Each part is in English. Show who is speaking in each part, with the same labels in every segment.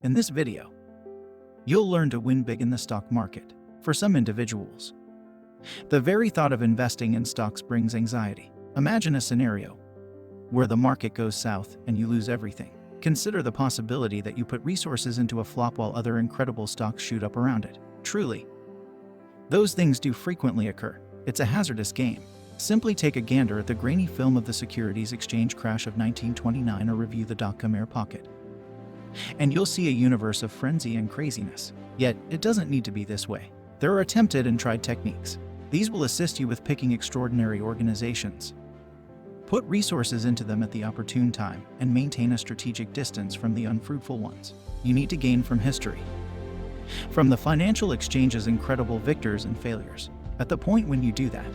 Speaker 1: In this video, you'll learn to win big in the stock market. For some individuals, the very thought of investing in stocks brings anxiety. Imagine a scenario where the market goes south and you lose everything. Consider the possibility that you put resources into a flop while other incredible stocks shoot up around it. Truly, those things do frequently occur. It's a hazardous game. Simply take a gander at the grainy film of the securities exchange crash of 1929 or review the dot-com air pocket, and you'll see a universe of frenzy and craziness. Yet, it doesn't need to be this way. There are attempted and tried techniques. These will assist you with picking extraordinary organizations. Put resources into them at the opportune time and maintain a strategic distance from the unfruitful ones. You need to gain from history, from the financial exchange's incredible victors and failures. At the point when you do that,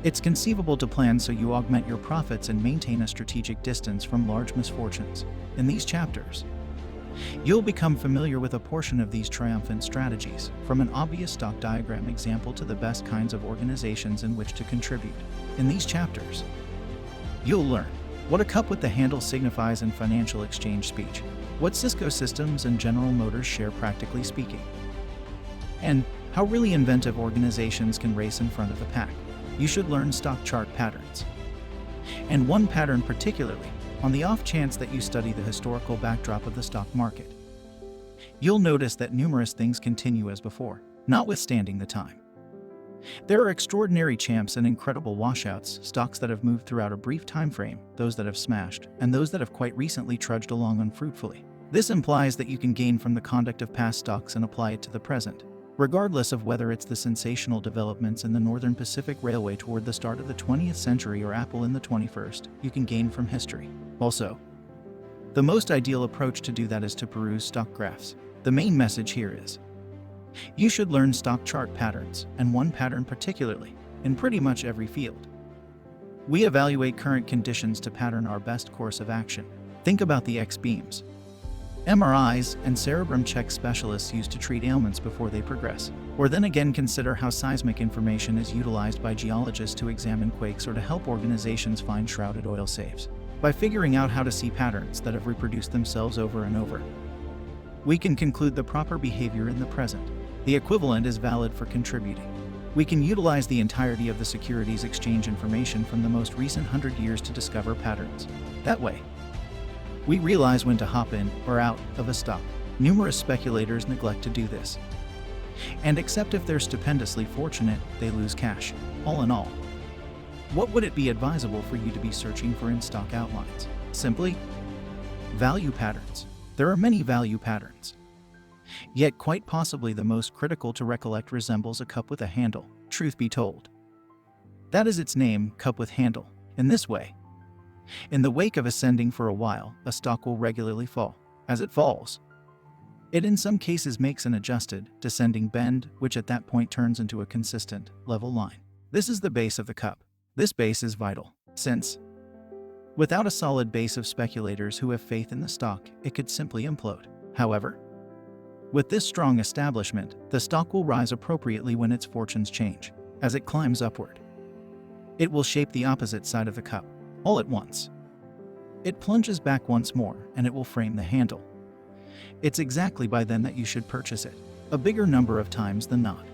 Speaker 1: it's conceivable to plan so you augment your profits and maintain a strategic distance from large misfortunes. In these chapters, you'll become familiar with a portion of these triumphant strategies, from an obvious stock diagram example to the best kinds of organizations in which to contribute. In these chapters, you'll learn what a cup with the handle signifies in financial exchange speech, what Cisco Systems and General Motors share practically speaking, and how really inventive organizations can race in front of the pack. You should learn stock chart patterns, and one pattern particularly, on the off chance that you study the historical backdrop of the stock market. You'll notice that numerous things continue as before, notwithstanding the time. There are extraordinary champs and incredible washouts, stocks that have moved throughout a brief time frame, those that have smashed, and those that have quite recently trudged along unfruitfully. This implies that you can gain from the conduct of past stocks and apply it to the present. Regardless of whether it's the sensational developments in the Northern Pacific Railway toward the start of the 20th century or Apple in the 21st, you can gain from history. Also, the most ideal approach to do that is to peruse stock graphs. The main message here is, you should learn stock chart patterns, and one pattern particularly, in pretty much every field. We evaluate current conditions to pattern our best course of action. Think about the X-beams, MRIs, and cerebrum check specialists use to treat ailments before they progress. Or then again consider how seismic information is utilized by geologists to examine quakes or to help organizations find shrouded oil safes. By figuring out how to see patterns that have reproduced themselves over and over, we can conclude the proper behavior in the present. The equivalent is valid for contributing. We can utilize the entirety of the securities exchange information from the most recent 100 years to discover patterns. That way, we realize when to hop in or out of a stock. Numerous speculators neglect to do this, and except if they're stupendously fortunate, they lose cash. All in all, what would it be advisable for you to be searching for in stock outlines? Simply, value patterns. There are many value patterns, yet quite possibly the most critical to recollect resembles a cup with a handle. Truth be told, that is its name, cup with handle. In this way, in the wake of ascending for a while, a stock will regularly fall. As it falls, it in some cases makes an adjusted, descending bend, which at that point turns into a consistent, level line. This is the base of the cup. This base is vital, since, without a solid base of speculators who have faith in the stock, it could simply implode. However, with this strong establishment, the stock will rise appropriately when its fortunes change. As it climbs upward, it will shape the opposite side of the cup. All at once, it plunges back once more, and it will frame the handle. It's exactly by then that you should purchase it, a bigger number of times than not.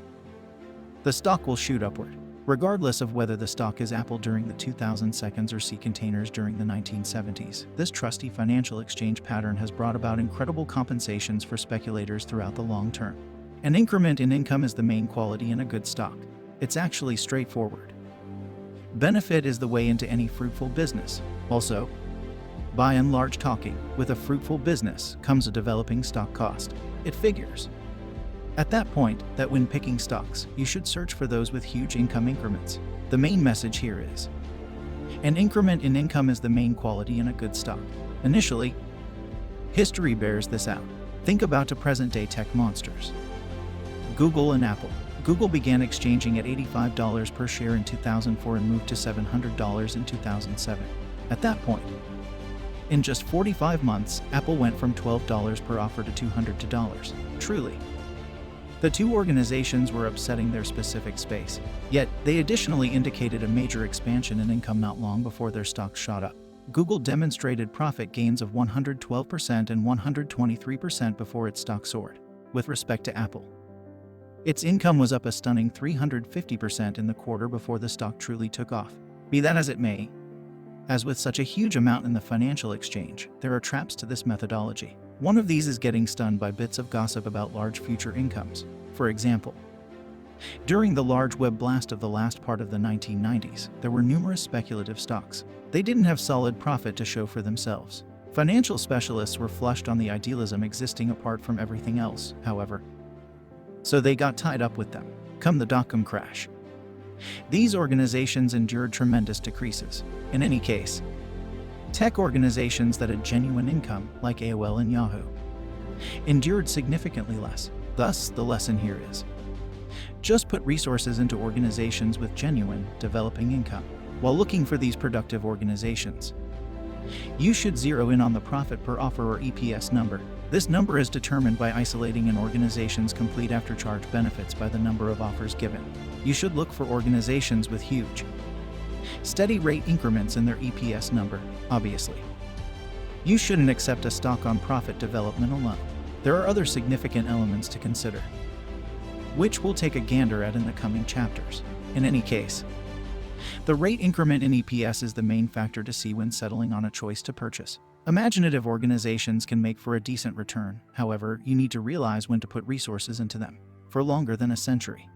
Speaker 1: The stock will shoot upward, regardless of whether the stock is Apple during the 2000 seconds or sea containers during the 1970s. This trusty financial exchange pattern has brought about incredible compensations for speculators throughout the long term. An increment in income is the main quality in a good stock. It's actually straightforward. Benefit is the way into any fruitful business. Also, by and large talking, with a fruitful business comes a developing stock cost. It figures, at that point, that when picking stocks, you should search for those with huge income increments. The main message here is, an increment in income is the main quality in a good stock. Initially, history bears this out. Think about the present-day tech monsters, Google and Apple. Google began exchanging at $85 per share in 2004 and moved to $700 in 2007. At that point, in just 45 months, Apple went from $12 per offer to $200. Truly, the two organizations were upsetting their specific space, yet they additionally indicated a major expansion in income not long before their stocks shot up. Google demonstrated profit gains of 112% and 123% before its stock soared. With respect to Apple, its income was up a stunning 350% in the quarter before the stock truly took off. Be that as it may, as with such a huge amount in the financial exchange, there are traps to this methodology. One of these is getting stunned by bits of gossip about large future incomes. For example, during the large web blast of the last part of the 1990s, there were numerous speculative stocks. They didn't have solid profit to show for themselves. Financial specialists were flushed on the idealism existing apart from everything else, however, so they got tied up with them. Come the dot-com crash, these organizations endured tremendous decreases. In any case, tech organizations that had genuine income, like AOL and Yahoo, endured significantly less. Thus, the lesson here is, just put resources into organizations with genuine, developing income. While looking for these productive organizations, you should zero in on the profit per offer or EPS number. This number is determined by isolating an organization's complete after-charge benefits by the number of offers given. You should look for organizations with huge, steady rate increments in their EPS number, obviously. You shouldn't accept a stock on profit development alone. There are other significant elements to consider, which we'll take a gander at in the coming chapters. In any case, the rate increment in EPS is the main factor to see when settling on a choice to purchase. Imaginative organizations can make for a decent return. However, you need to realize when to put resources into them. For longer than a century,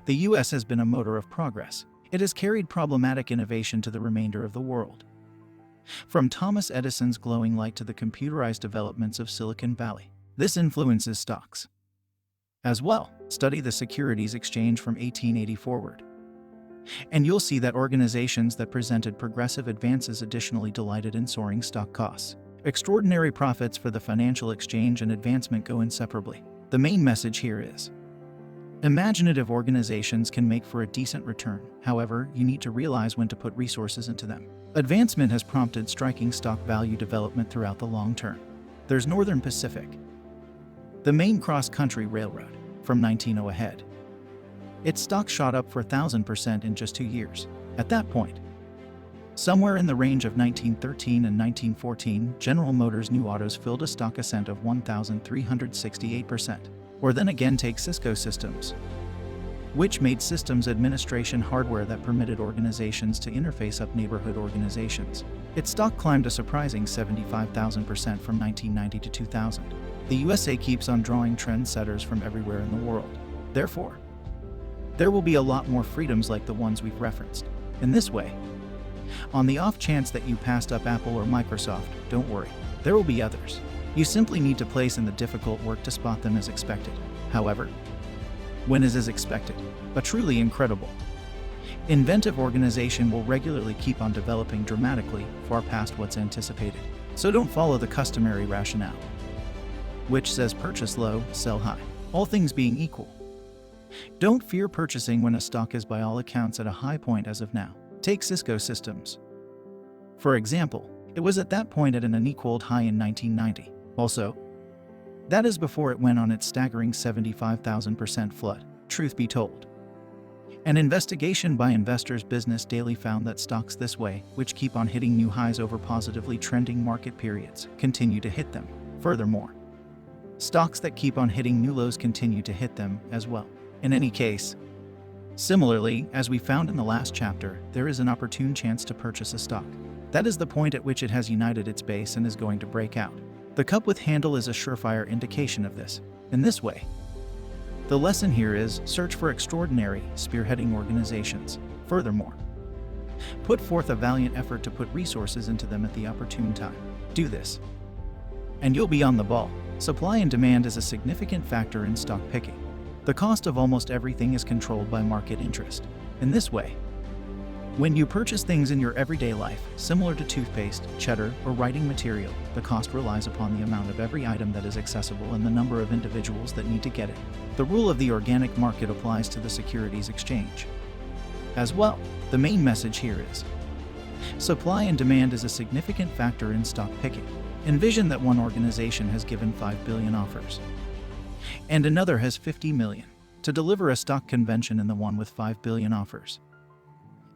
Speaker 1: the US has been a motor of progress. It has carried problematic innovation to the remainder of the world. From Thomas Edison's glowing light to the computerized developments of Silicon Valley, this influences stocks as well. Study the Securities Exchange from 1880 forward, and you'll see that organizations that presented progressive advances additionally delighted in soaring stock costs. Extraordinary profits for the financial exchange and advancement go inseparably. The main message here is, imaginative organizations can make for a decent return. However, you need to realize when to put resources into them. Advancement has prompted striking stock value development throughout the long term. There's Northern Pacific, the main cross-country railroad, from 1900 ahead. Its stock shot up 4,000% in just 2 years. At that point, somewhere in the range of 1913 and 1914, General Motors' new autos filled a stock ascent of 1,368%. Or then again take Cisco Systems, which made systems administration hardware that permitted organizations to interface up neighborhood organizations. Its stock climbed a surprising 75,000% from 1990 to 2000. The USA keeps on drawing trendsetters from everywhere in the world. Therefore, there will be a lot more freedoms like the ones we've referenced. In this way, on the off chance that you passed up Apple or Microsoft, don't worry, there will be others. You simply need to place in the difficult work to spot them as expected. However, when is as expected? A truly incredible, inventive organization will regularly keep on developing dramatically, far past what's anticipated. So don't follow the customary rationale, which says purchase low, sell high, all things being equal. Don't fear purchasing when a stock is by all accounts at a high point as of now. Take Cisco Systems, for example. It was at that point at an unequaled high in 1990. Also, that is before it went on its staggering 75,000% flood. Truth be told, an investigation by Investors Business Daily found that stocks this way, which keep on hitting new highs over positively trending market periods, continue to hit them. Furthermore, stocks that keep on hitting new lows continue to hit them as well. In any case, similarly, as we found in the last chapter, there is an opportune chance to purchase a stock. That is the point at which it has united its base and is going to break out. The cup with handle is a surefire indication of this. In this way, the lesson here is search for extraordinary, spearheading organizations. Furthermore, put forth a valiant effort to put resources into them at the opportune time. Do this, and you'll be on the ball. Supply and demand is a significant factor in stock picking. The cost of almost everything is controlled by market interest. In this way, when you purchase things in your everyday life, similar to toothpaste, cheddar, or writing material, the cost relies upon the amount of every item that is accessible and the number of individuals that need to get it. The rule of the organic market applies to the securities exchange as well. The main message here is, supply and demand is a significant factor in stock picking. Envision that one organization has given 5 billion offers, and another has 50 million. To deliver a stock convention in the one with 5 billion offers,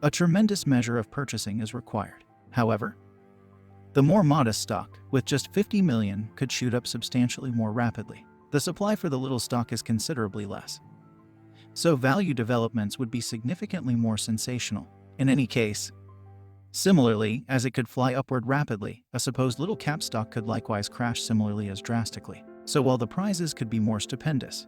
Speaker 1: a tremendous measure of purchasing is required. However, The more modest stock, with just 50 million, could shoot up substantially more rapidly. The supply for the little stock is considerably less. So value developments would be significantly more sensational. In any case, similarly, as it could fly upward rapidly, a supposed little cap stock could likewise crash similarly as drastically. So while the prizes could be more stupendous,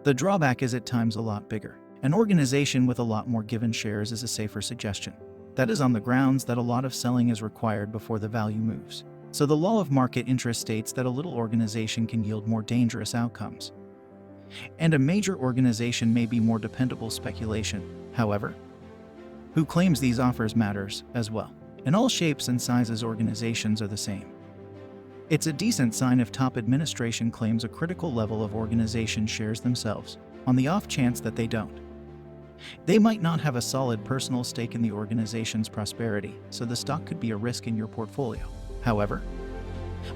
Speaker 1: the drawback is at times a lot bigger. An organization with a lot more given shares is a safer suggestion. That is on the grounds that a lot of selling is required before the value moves. So the law of market interest states that a little organization can yield more dangerous outcomes, and a major organization may be more dependable speculation. However, who claims these offers matters as well. In all shapes and sizes, organizations are the same. It's a decent sign if top administration claims a critical level of organization shares themselves, on the off chance that they don't. They might not have a solid personal stake in the organization's prosperity, so the stock could be a risk in your portfolio. However,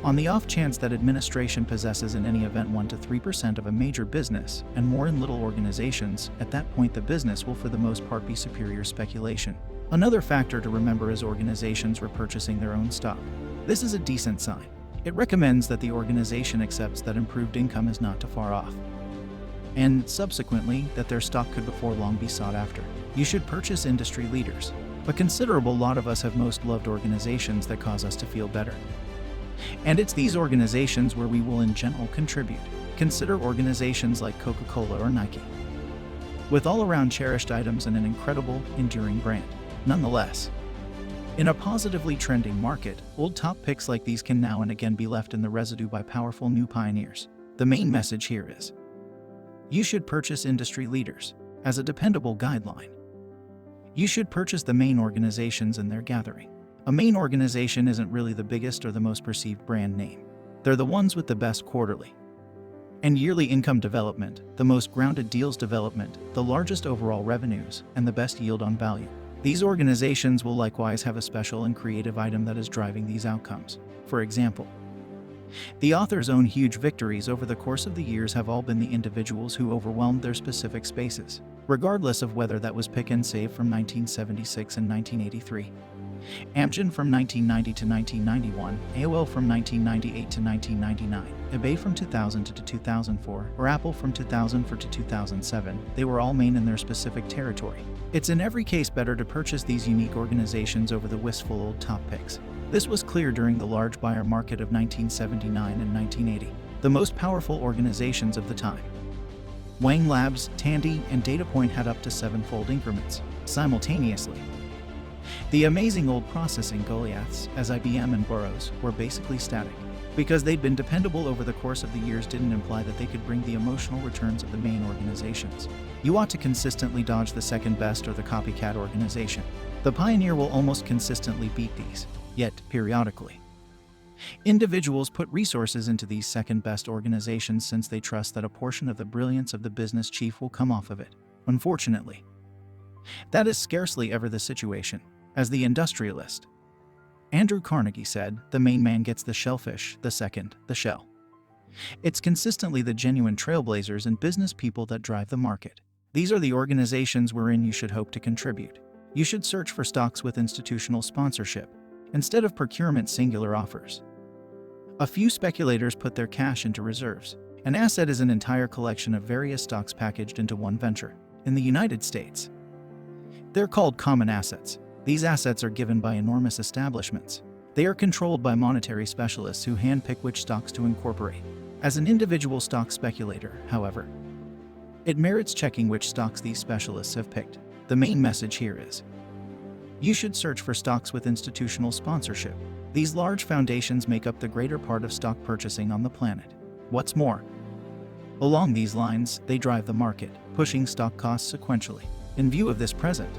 Speaker 1: on the off chance that administration possesses in any event 1 to 3% of a major business and more in little organizations, at that point the business will for the most part be superior speculation. Another factor to remember is organizations repurchasing their own stock. This is a decent sign. It recommends that the organization accepts that improved income is not too far off, and subsequently that their stock could before long be sought after. You should purchase industry leaders. A considerable lot of us have most loved organizations that cause us to feel better. And it's these organizations where we will in general contribute. Consider organizations like Coca-Cola or Nike, with all-around cherished items and an incredible, enduring brand. Nonetheless, in a positively trending market, old top picks like these can now and again be left in the residue by powerful new pioneers. The main message here is, you should purchase industry leaders. As a dependable guideline, you should purchase the main organizations in their gathering. A main organization isn't really the biggest or the most perceived brand name. They're the ones with the best quarterly and yearly income development, the most grounded deals development, the largest overall revenues, and the best yield on value. These organizations will likewise have a special and creative item that is driving these outcomes. For example, the author's own huge victories over the course of the years have all been the individuals who overwhelmed their specific spaces, regardless of whether that was Pick and Save from 1976 and 1983, Amgen from 1990 to 1991, AOL from 1998 to 1999, eBay from 2000 to 2004, or Apple from 2004 to 2007. They were all main in their specific territory. It's in every case better to purchase these unique organizations over the wistful old top picks. This was clear during the large buyer market of 1979 and 1980. The most powerful organizations of the time, Wang Labs, Tandy, and DataPoint, had up to 7-fold increments simultaneously. The amazing old processing Goliaths, as IBM and Burroughs, were basically static. Because they'd been dependable over the course of the years didn't imply that they could bring the emotional returns of the main organizations. You ought to consistently dodge the second best or the copycat organization. The pioneer will almost consistently beat these, yet, periodically, individuals put resources into these second-best organizations since they trust that a portion of the brilliance of the business chief will come off of it. Unfortunately, that is scarcely ever the situation. As the industrialist Andrew Carnegie said, the main man gets the shellfish, the second, the shell. It's consistently the genuine trailblazers and business people that drive the market. These are the organizations wherein you should hope to contribute. You should search for stocks with institutional sponsorship, instead of procurement singular offers. A few speculators put their cash into reserves. An asset is an entire collection of various stocks packaged into one venture. In the United States, they're called common assets. These assets are given by enormous establishments. They are controlled by monetary specialists who handpick which stocks to incorporate. As an individual stock speculator, however, it merits checking which stocks these specialists have picked. The main message here is, you should search for stocks with institutional sponsorship. These large foundations make up the greater part of stock purchasing on the planet. What's more, along these lines, they drive the market, pushing stock costs sequentially. In view of this present,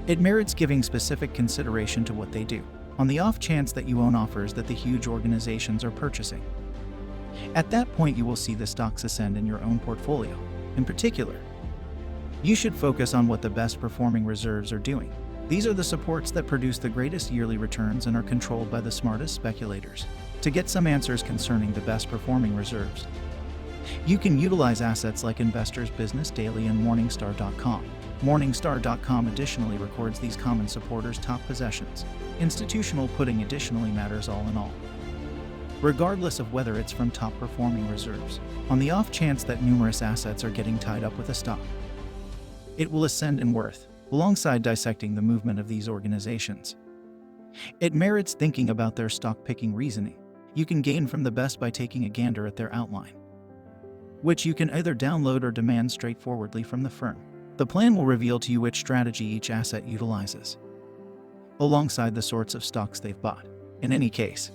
Speaker 1: it merits giving specific consideration to what they do, on the off chance that you own offers that the huge organizations are purchasing. At that point, you will see the stocks ascend in your own portfolio. In particular, you should focus on what the best performing reserves are doing. These are the supports that produce the greatest yearly returns and are controlled by the smartest speculators. To get some answers concerning the best performing reserves, you can utilize assets like Investors Business Daily and Morningstar.com. Morningstar.com additionally records these common supporters' top possessions. Institutional putting additionally matters all in all, regardless of whether it's from top-performing reserves. On the off chance that numerous assets are getting tied up with a stock, it will ascend in worth, alongside dissecting the movement of these organizations. It merits thinking about their stock-picking reasoning. You can gain from the best by taking a gander at their outline, which you can either download or demand straightforwardly from the firm. The plan will reveal to you which strategy each asset utilizes, alongside the sorts of stocks they've bought. In any case,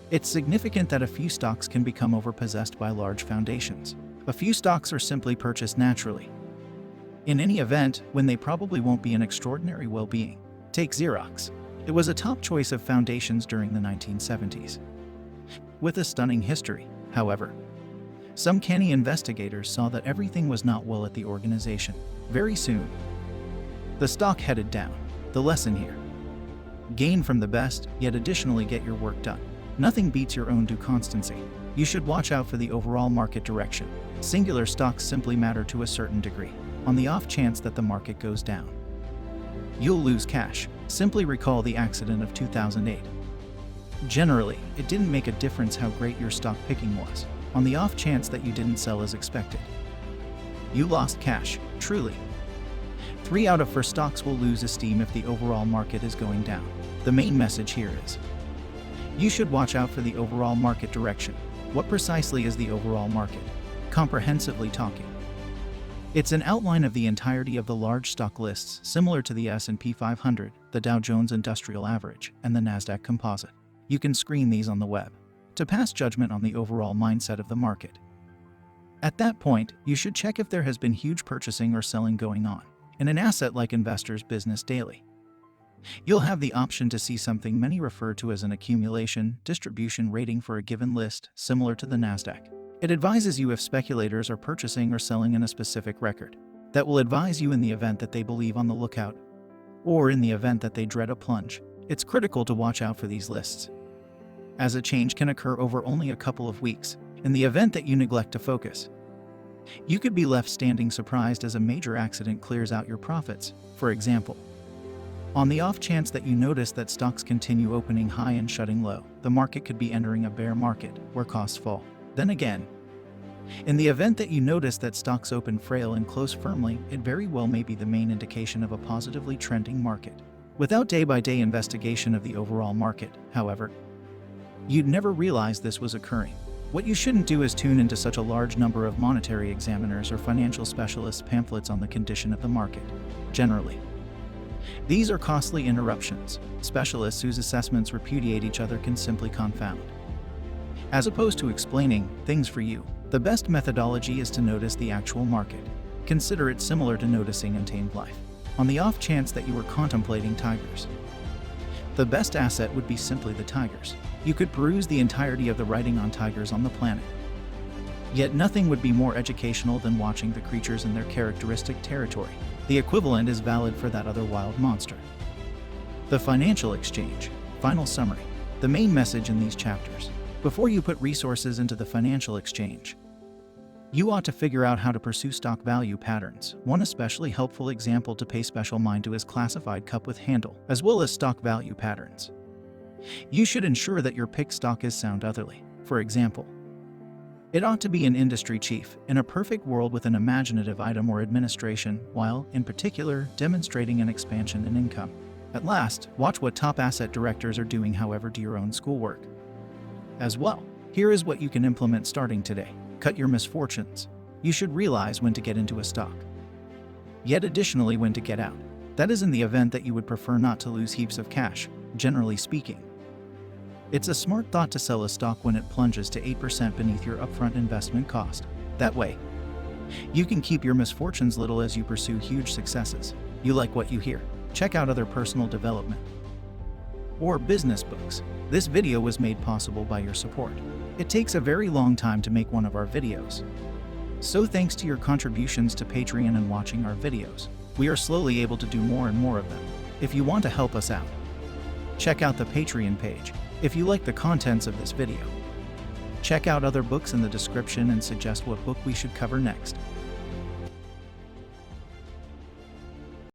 Speaker 1: it's significant that a few stocks can become overpossessed by large foundations. A few stocks are simply purchased naturally, in any event, when they probably won't be an extraordinary well-being. Take Xerox. It was a top choice of foundations during the 1970s. With a stunning history, however, some canny investigators saw that everything was not well at the organization. Very soon, the stock headed down. The lesson here: gain from the best, yet additionally get your work done. Nothing beats your own due constancy. You should watch out for the overall market direction. Singular stocks simply matter to a certain degree. On the off chance that the market goes down, you'll lose cash. Simply recall the accident of 2008. Generally, it didn't make a difference how great your stock picking was. On the off chance that you didn't sell as expected, you lost cash. Truly. 3 out of 4 stocks will lose esteem if the overall market is going down. The main message here is, you should watch out for the overall market direction. What precisely is the overall market? Comprehensively talking, it's an outline of the entirety of the large stock lists, similar to the S&P 500, the Dow Jones Industrial Average, and the Nasdaq Composite. You can screen these on the web to pass judgment on the overall mindset of the market. At that point, you should check if there has been huge purchasing or selling going on. In an asset like Investors Business Daily, you'll have the option to see something many refer to as an accumulation distribution rating for a given list, similar to the Nasdaq. It advises you if speculators are purchasing or selling in a specific record. That will advise you in the event that they believe on the lookout, or in the event that they dread a plunge. It's critical to watch out for these lists, as a change can occur over only a couple of weeks. In the event that you neglect to focus, you could be left standing surprised as a major accident clears out your profits. For example, on the off chance that you notice that stocks continue opening high and shutting low, the market could be entering a bear market where costs fall. Then again, in the event that you notice that stocks open frail and close firmly, it very well may be the main indication of a positively trending market. Without day-by-day investigation of the overall market, however, you'd never realize this was occurring. What you shouldn't do is tune into such a large number of monetary examiners or financial specialists' pamphlets on the condition of the market. Generally, these are costly interruptions. Specialists whose assessments repudiate each other can simply confound, as opposed to explaining things for you. The best methodology is to notice the actual market. Consider it similar to noticing untamed life. On the off chance that you were contemplating tigers, the best asset would be simply the tigers. You could peruse the entirety of the writing on tigers on the planet, yet nothing would be more educational than watching the creatures in their characteristic territory. The equivalent is valid for that other wild monster. The financial exchange. Final summary. The main message in these chapters: before you put resources into the financial exchange, you ought to figure out how to pursue stock value patterns. One especially helpful example to pay special mind to is classified cup with handle, as well as stock value patterns. You should ensure that your picked stock is sound otherly. For example, it ought to be an industry chief in a perfect world with an imaginative item or administration, while, in particular, demonstrating an expansion in income. At last, watch what top asset directors are doing, however, do your own schoolwork as well. Here is what you can implement starting today. Cut your misfortunes. You should realize when to get into a stock, yet additionally when to get out. That is in the event that you would prefer not to lose heaps of cash. Generally speaking, it's a smart thought to sell a stock when it plunges to 8% beneath your upfront investment cost. That way, you can keep your misfortunes little as you pursue huge successes. You like what you hear? Check out other personal development or business books. This video was made possible by your support. It takes a very long time to make one of our videos, so thanks to your contributions to Patreon and watching our videos, we are slowly able to do more and more of them. If you want to help us out, check out the Patreon page. If you like the contents of this video, check out other books in the description and suggest what book we should cover next.